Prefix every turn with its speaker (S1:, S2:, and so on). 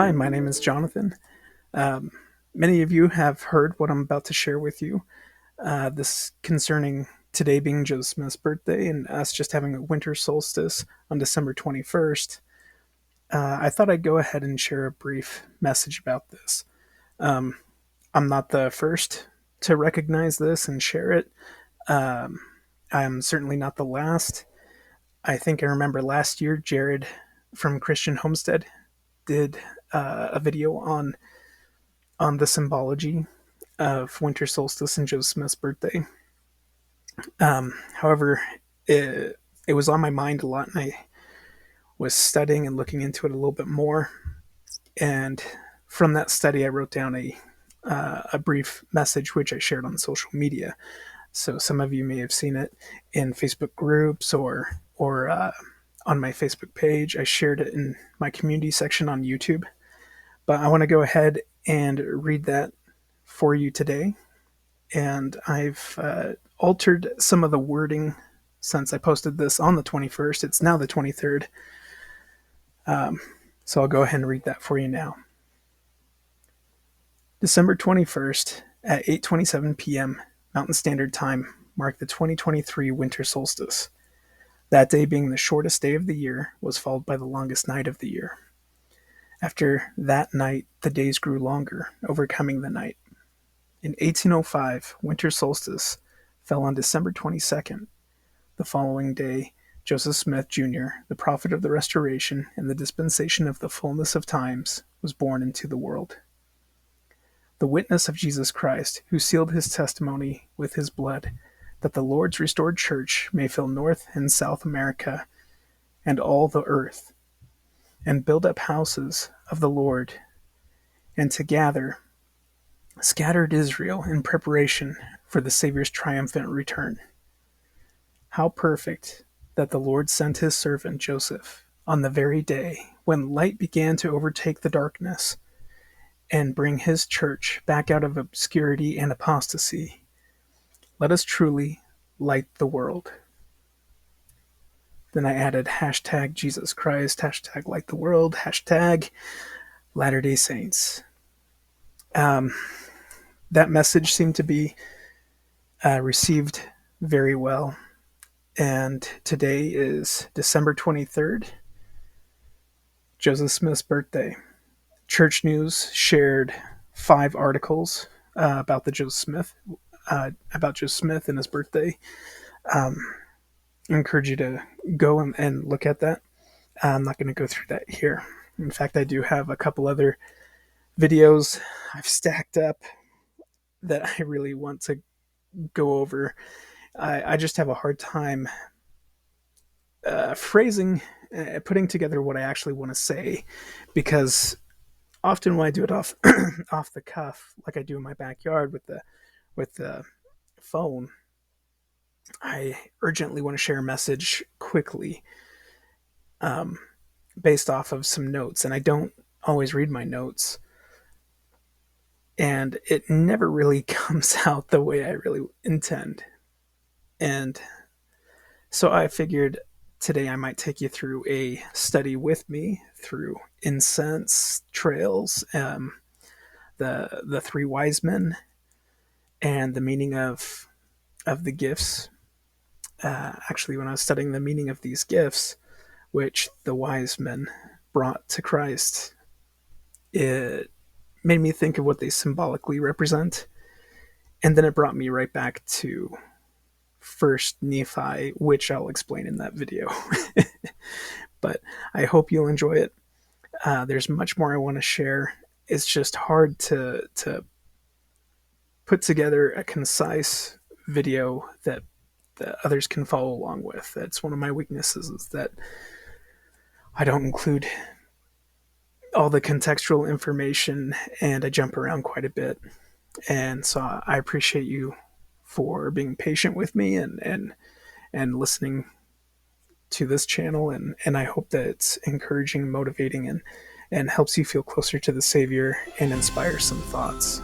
S1: Hi, my name is Jonathan. Um, Many of you have heard what I'm about to share with you. This concerning today being Joe Smith's birthday and us just having a winter solstice on December 21st. I thought I'd go ahead and share a brief message about this. Um, I'm not the first to recognize this and share it. Um, I'm certainly not the last. I think I remember last year, Jared from Christian Homestead did a video on the symbology of winter solstice and Joe Smith's birthday. However, it was on my mind a lot, and I was studying and looking into it a little bit more. And from that study, I wrote down a brief message which I shared on social media. So some of you may have seen it in Facebook groups or on my Facebook page. I shared it in my community section on YouTube. But I want to go ahead and read that for you today, and I've altered some of the wording since I posted this on the 21st. It's now the 23rd. So I'll go ahead and read that for you now. December 21st at 8:27 p.m. Mountain Standard Time marked the 2023 winter solstice. That day, being the shortest day of the year, was followed by the longest night of the year. After that night, the days grew longer, overcoming the night. In 1805, winter solstice fell on December 22nd. The following day, Joseph Smith, Jr., the prophet of the Restoration and the dispensation of the fullness of times, was born into the world. The witness of Jesus Christ, who sealed his testimony with his blood, that the Lord's restored church may fill North and South America and all the earth, and build up houses of the Lord, and to gather scattered Israel in preparation for the Savior's triumphant return. How perfect that the Lord sent his servant Joseph on the very day when light began to overtake the darkness and bring his church back out of obscurity and apostasy. Let us truly light the world. Then I added hashtag Jesus Christ, hashtag light the world, hashtag Latter day Saints. That message seemed to be received very well. And today is December 23rd, Joseph Smith's birthday. Church News shared 5 articles about about Joe Smith and his birthday. I encourage you to go and look at that. I'm not going to go through that here. In fact, I do have a couple other videos I've stacked up that I really want to go over. I just have a hard time phrasing, putting together what I actually want to say, because often when I do it off off the cuff, like I do in my backyard with the phone, I urgently want to share a message quickly, um, based off of some notes, and I don't always read my notes, and it never really comes out the way I really intend. And so I figured today I might take you through a study with me through incense trails, the three wise men, and the meaning of the gifts. Actually, when I was studying the meaning of these gifts, which the wise men brought to Christ, it made me think of what they symbolically represent, and then it brought me right back to First Nephi, which I'll explain in that video. But I hope you'll enjoy it. There's much more I want to share. It's just hard to put together a concise video that others can follow along with. That's one of my weaknesses, is that I don't include all the contextual information, and I jump around quite a bit. And so I appreciate you for being patient with me and listening to this channel, and I hope that it's encouraging, motivating, and helps you feel closer to the Savior and inspire some thoughts.